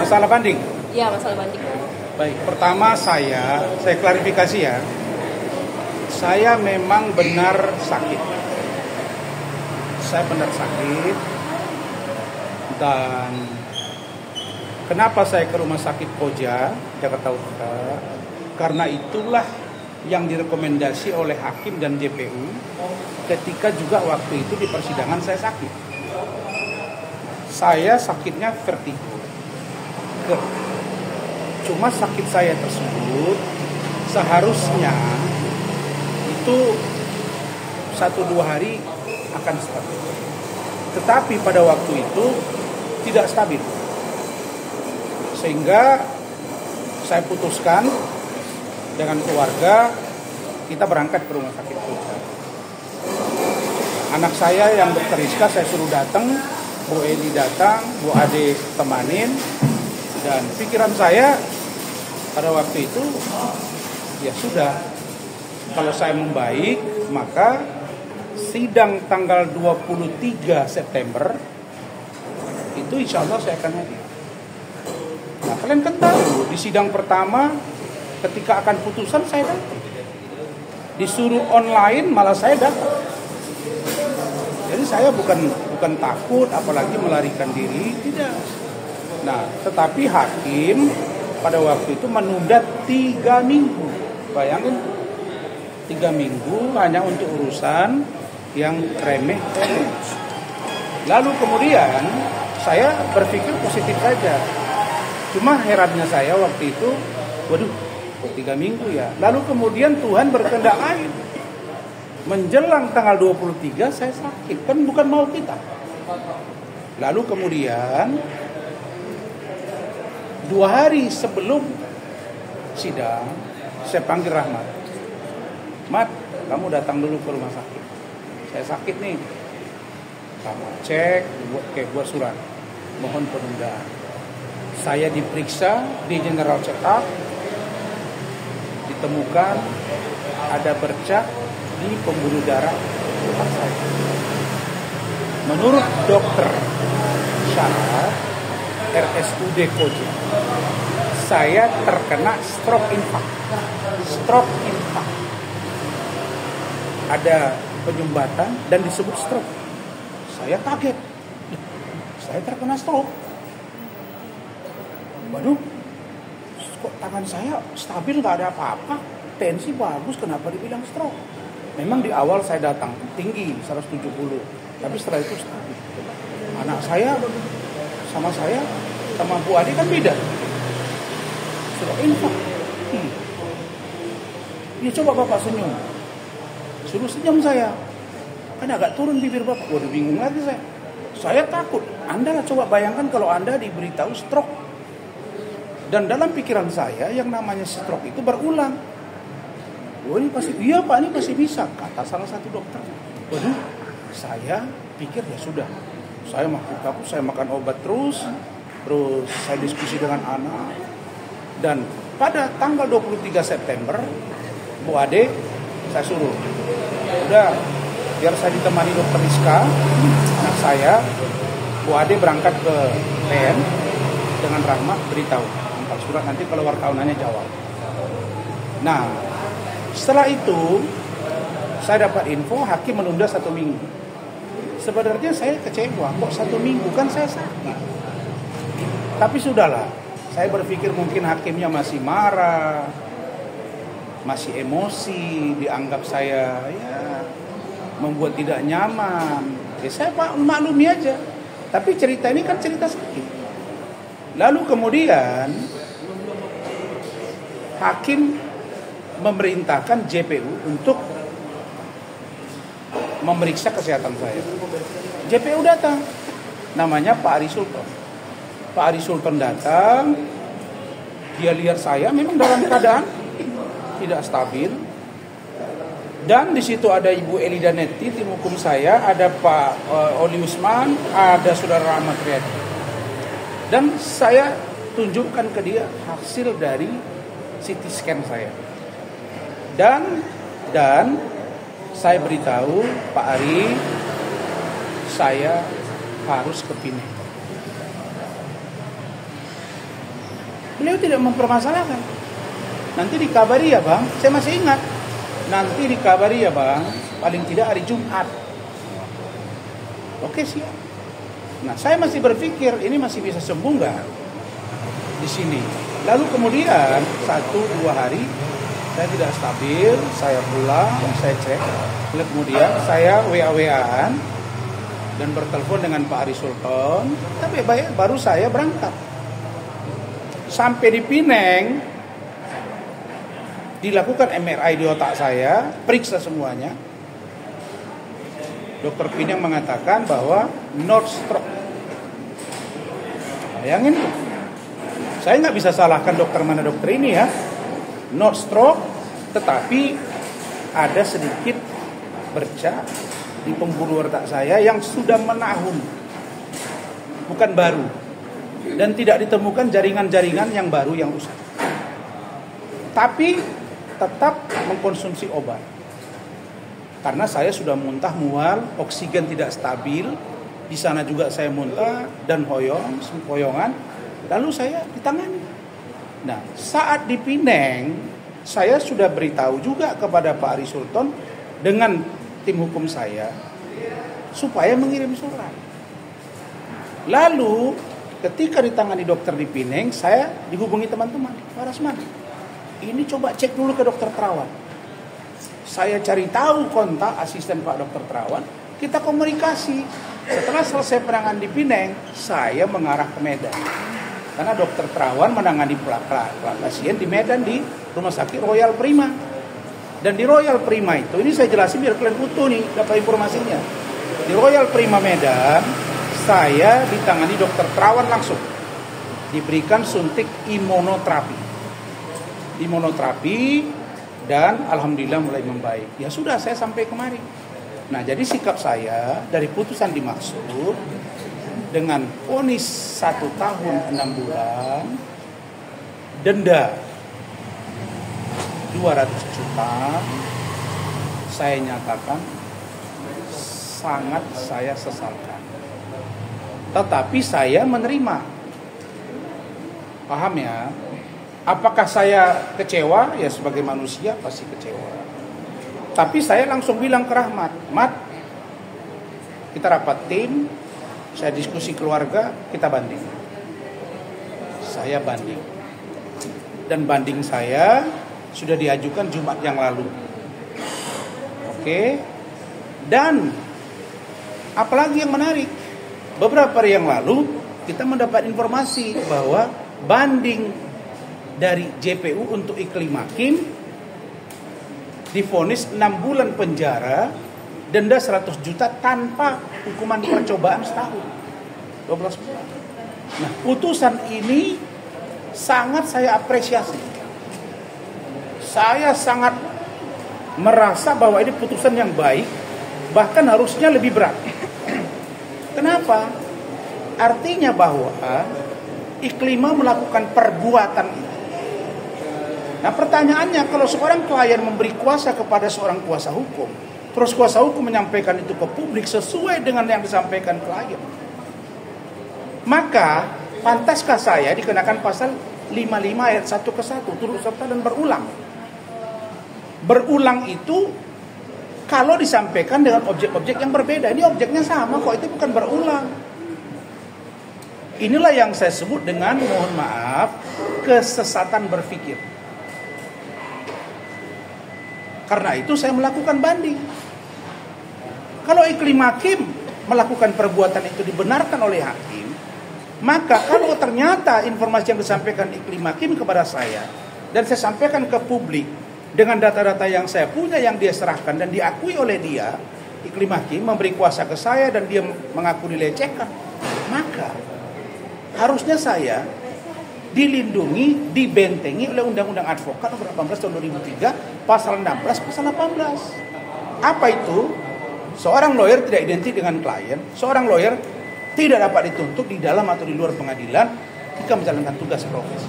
Masalah banding? Iya, masalah banding. Baik, pertama saya klarifikasi ya. Saya memang benar sakit. Saya benar sakit. Dan kenapa saya ke rumah sakit Koja, Jakarta Utara? Karena itulah yang direkomendasi oleh hakim dan JPU ketika juga waktu itu di persidangan saya sakit. Saya sakitnya vertigo. Cuma sakit saya tersebut seharusnya itu 1-2 hari akan stabil. Tetapi pada waktu itu tidak stabil. Sehingga saya putuskan dengan keluarga kita berangkat ke rumah sakit Koja. Anak saya yang dokter Rizka saya suruh datang, Bu Eli datang, Bu Ade temanin, dan pikiran saya pada waktu itu ya sudah, kalau saya membaik maka sidang tanggal 23 September itu insya Allah saya akan hadir. Nah, kalian kan tahu di sidang pertama ketika akan putusan saya datang, disuruh online malah saya datang. Jadi saya bukan takut apalagi melarikan diri, tidak. Nah, tetapi hakim pada waktu itu menunda 3 minggu. Bayangin 3 minggu hanya untuk urusan yang remeh. Lalu kemudian saya berpikir positif saja. Cuma herannya saya waktu itu, waduh, 3 minggu ya. Lalu kemudian Tuhan berkehendak lain. Menjelang tanggal 23 saya sakit, kan bukan mau kita. Lalu kemudian 2 hari sebelum sidang saya panggil Rahmat. Mat, kamu datang dulu ke rumah sakit. Saya sakit nih. Kamu cek, buat surat. Mohon penundaan. Saya diperiksa di general check up. Ditemukan ada bercak di pembuluh darah otak saya. Menurut dokter syaraf RSUD Koja, saya terkena stroke infarct. Ada penyumbatan dan disebut stroke. Saya kaget. Saya terkena stroke. Waduh, kok tangan saya stabil, gak ada apa-apa. Tensi bagus, kenapa dibilang stroke? Memang di awal saya datang tinggi 170, tapi setelah itu stabil. Anak saya sama Bu Adi kan beda. Sudah infak. Ya coba Bapak senyum. Suruh senyum saya. Kan agak turun bibir Bapak. Waduh, bingung lagi saya. Saya takut. Anda coba bayangkan kalau Anda diberitahu stroke. Dan dalam pikiran saya yang namanya stroke itu berulang. Oh, ini pasti, iya Pak, ini pasti bisa, kata salah satu dokter. Waduh, saya pikir ya sudah. Saya makan obat terus saya diskusi dengan anak. Dan pada tanggal 23 September, Bu Ade saya suruh, udah biar saya ditemani dokter Rizka, anak saya. Bu Ade berangkat ke PN dengan Rahmat, beritahu, angkat surat, nanti kalau wartawanannya jawab. Nah, setelah itu saya dapat info hakim menunda 1 minggu. Sebenarnya saya kecewa, kok 1 minggu, kan saya sakit. Tapi sudahlah, saya berpikir mungkin hakimnya masih marah, masih emosi, dianggap saya ya membuat tidak nyaman. Ya saya maklumi aja. Tapi cerita ini kan cerita sakit. Lalu kemudian hakim memerintahkan JPU untuk memeriksa kesehatan saya. JPU datang, namanya Pak Ari Sultan. Pak Ari Sultan datang, dia lihat saya memang dalam keadaan tidak stabil. Dan di situ ada Ibu Eli Danetti, tim hukum saya, ada Pak Oli Usman, ada Saudara Rahmat Riyadi. Dan saya tunjukkan ke dia hasil dari CT scan saya. Dan saya beritahu Pak Ari, saya harus ke Pinang. Beliau tidak mempermasalahkan. Nanti dikabari ya bang, saya masih ingat. Nanti dikabari ya bang, paling tidak hari Jumat. Oke siap. Nah saya masih berpikir ini masih bisa sembuh nggak di sini. Lalu kemudian 1-2 hari saya tidak stabil, saya pulang, saya cek. Lalu kemudian saya WA-WA-an dan bertelepon dengan Pak Ari Sultan. Tapi baru saya berangkat. Sampai di Pineng, dilakukan MRI di otak saya, periksa semuanya. Dokter Pineng mengatakan bahwa not stroke. Bayangin tuh. Saya nggak bisa salahkan dokter mana dokter ini ya. Not stroke, tetapi ada sedikit bercak di pembuluh otak saya yang sudah menahun, bukan baru, dan tidak ditemukan jaringan-jaringan yang baru yang rusak. Tapi tetap mengkonsumsi obat karena saya sudah muntah mual, oksigen tidak stabil. Di sana juga saya muntah dan sempoyongan. Lalu saya ditangani. Nah, saat di Pineng, saya sudah beritahu juga kepada Pak Ari Sultan dengan tim hukum saya supaya mengirim surat. Lalu ketika ditangani dokter di Pineng, saya dihubungi teman-teman, Pak Rasman, ini coba cek dulu ke dokter Terawan. Saya cari tahu kontak asisten Pak Dokter Terawan, kita komunikasi. Setelah selesai penanganan di Pineng, saya mengarah ke Medan. Karena dokter Terawan menangani pasien di Medan di Rumah Sakit Royal Prima. Dan di Royal Prima itu, ini saya jelasin biar kalian utuh nih dapat informasinya. Di Royal Prima Medan, saya ditangani dokter Terawan langsung. Diberikan suntik imunoterapi. Dan alhamdulillah mulai membaik. Ya sudah, saya sampai kemari. Nah, jadi sikap saya dari putusan dimaksud dengan vonis 1 tahun 6 bulan, denda 200 juta, saya nyatakan sangat saya sesalkan. Tetapi saya menerima. Paham ya? Apakah saya kecewa? Ya sebagai manusia pasti kecewa. Tapi saya langsung bilang ke Rahmat, Mat, kita rapat tim, saya diskusi keluarga, kita banding. Saya banding. Dan banding saya sudah diajukan Jumat yang lalu. Oke. Dan apalagi yang menarik, beberapa hari yang lalu kita mendapat informasi bahwa banding dari JPU untuk Iklim Hakim divonis 6 bulan penjara, denda 100 juta tanpa hukuman percobaan setahun, 12 bulan. Nah, putusan ini sangat saya apresiasi. Saya sangat merasa bahwa ini putusan yang baik, bahkan harusnya lebih berat. Kenapa? Artinya bahwa Iklima melakukan perbuatan itu. Nah, pertanyaannya, kalau seorang klien memberi kuasa kepada seorang kuasa hukum, terus kuasa hukum menyampaikan itu ke publik sesuai dengan yang disampaikan klien, maka pantaskah saya dikenakan pasal 55 ayat 1 ke 1 turut serta dan berulang? Berulang itu kalau disampaikan dengan objek-objek yang berbeda. Ini objeknya sama kok, itu bukan berulang. Inilah yang saya sebut dengan, mohon maaf, kesesatan berpikir. Karena itu saya melakukan banding. Kalau Iklim Hakim melakukan perbuatan itu dibenarkan oleh hakim, maka kalau ternyata informasi yang disampaikan Iklim Hakim kepada saya dan saya sampaikan ke publik dengan data-data yang saya punya yang dia serahkan dan diakui oleh dia, Iklim Hakim memberi kuasa ke saya dan dia mengaku dilecehkan, maka harusnya saya dilindungi, dibentengi oleh Undang-Undang Advokat nomor 18 tahun 2003, pasal 16, pasal 18. Apa itu? Seorang lawyer tidak identik dengan klien, seorang lawyer tidak dapat dituntut di dalam atau di luar pengadilan jika menjalankan tugas profesi.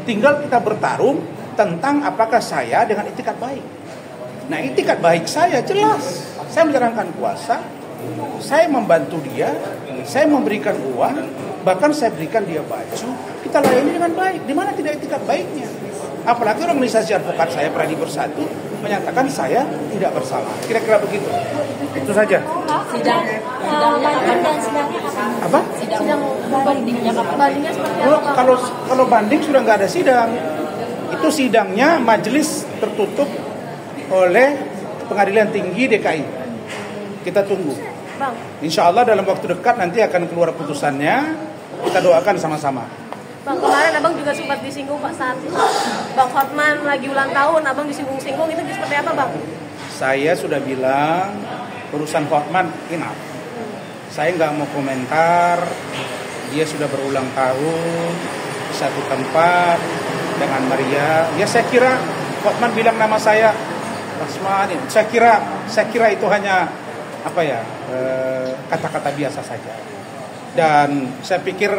Tinggal kita bertarung tentang apakah saya dengan itikat baik. Nah, itikat baik saya jelas. Saya menjalankan kuasa, saya membantu dia, saya memberikan uang, bahkan saya berikan dia baju, kita kita layani dengan baik. Di mana tidak etikat baiknya? Apalagi organisasi advokat saya Pradi Bersatu menyatakan saya tidak bersalah. Kira-kira begitu. Itu saja. Sidangnya kapan? Apa? Sidang bandingnya kapan? Bandingnya seperti apa? Kalau banding sudah nggak ada sidang. Itu sidangnya majelis tertutup oleh Pengadilan Tinggi DKI. Kita tunggu. Bang. Insya Allah dalam waktu dekat nanti akan keluar putusannya. Kita doakan sama-sama. Bang, kemarin abang juga sempat disinggung Pak saat Bang Hotman lagi ulang tahun, abang disinggung-singgung, itu seperti apa Bang? Saya sudah bilang urusan Hotman enough. Saya nggak mau komentar. Dia sudah berulang tahun di satu tempat dengan Maria. Ya saya kira Hotman bilang nama saya Rasmani. Saya kira itu hanya kata-kata biasa saja. Dan saya pikir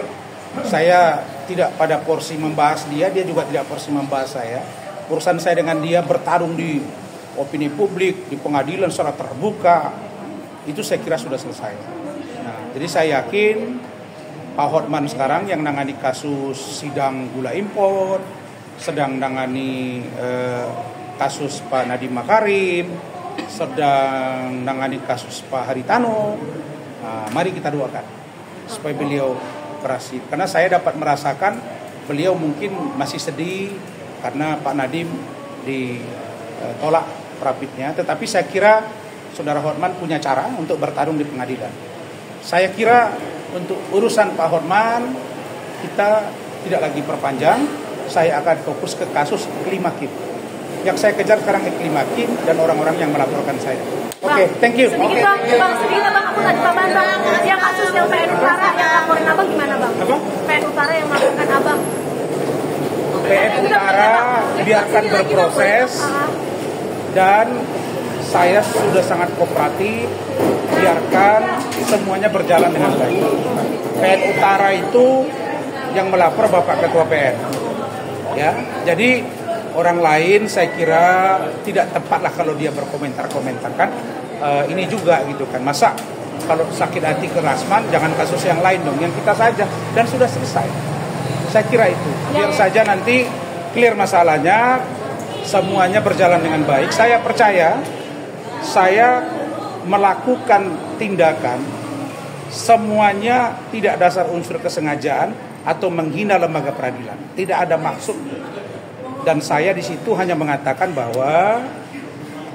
saya tidak pada porsi membahas dia juga tidak porsi membahas saya. Urusan saya dengan dia bertarung di opini publik, di pengadilan secara terbuka, itu saya kira sudah selesai. Nah, jadi saya yakin Pak Hotman sekarang yang nangani kasus sidang gula impor, sedang nangani kasus Pak Nadiem Makarim, sedang nangani kasus Pak Haritano. Nah, mari kita doakan supaya beliau operasi. Karena saya dapat merasakan beliau mungkin masih sedih karena Pak Nadiem ditolak rapidnya. Tetapi saya kira Saudara Hotman punya cara untuk bertarung di pengadilan. Saya kira untuk urusan Pak Hotman kita tidak lagi perpanjang. Saya akan fokus ke kasus Iklim Hakim. Yang saya kejar sekarang Iklim Hakim dan orang-orang yang melaporkan saya. Oke, thank you. Sedikit Bang, sedikit Bang, aku tadi Bang, yang kasus yang PN Utara yang laporin abang gimana Bang? Apa? PN Utara yang melaporkan abang. PN Utara biarkan berproses dan saya sudah sangat kooperatif, biarkan semuanya berjalan dengan baik. PN Utara itu yang melapor Bapak Ketua PN. Ya, jadi orang lain saya kira tidak tepat lah kalau dia berkomentar-komentar kan. Ini juga gitu kan. Masa kalau sakit hati ke Rasman jangan kasus yang lain dong, yang kita saja dan sudah selesai. Saya kira itu. Biar saja nanti clear masalahnya, semuanya berjalan dengan baik. Saya percaya saya melakukan tindakan semuanya tidak dasar unsur kesengajaan atau menghina lembaga peradilan. Tidak ada maksud. Dan saya di situ hanya mengatakan bahwa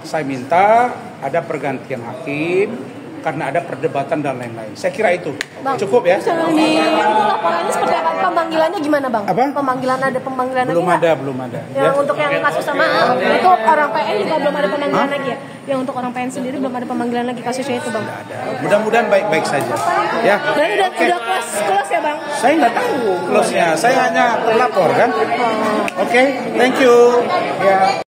saya minta ada pergantian hakim karena ada perdebatan dan lain-lain. Saya kira itu Bang, cukup ya. Di laporannya seperti apa? Pemanggilannya gimana Bang? Apa? Pemanggilan Belum ada. Yang untuk yang kasus sama itu orang PN juga belum ada pemanggilan lagi ya? Yang untuk orang PN sendiri belum ada pemanggilan lagi kasusnya itu Bang? Mudah-mudahan baik-baik saja. Ya. Berarti udah close ya Bang? Saya nggak tahu close-nya. Saya hanya terlapor kan. Oke, thank you. Ya.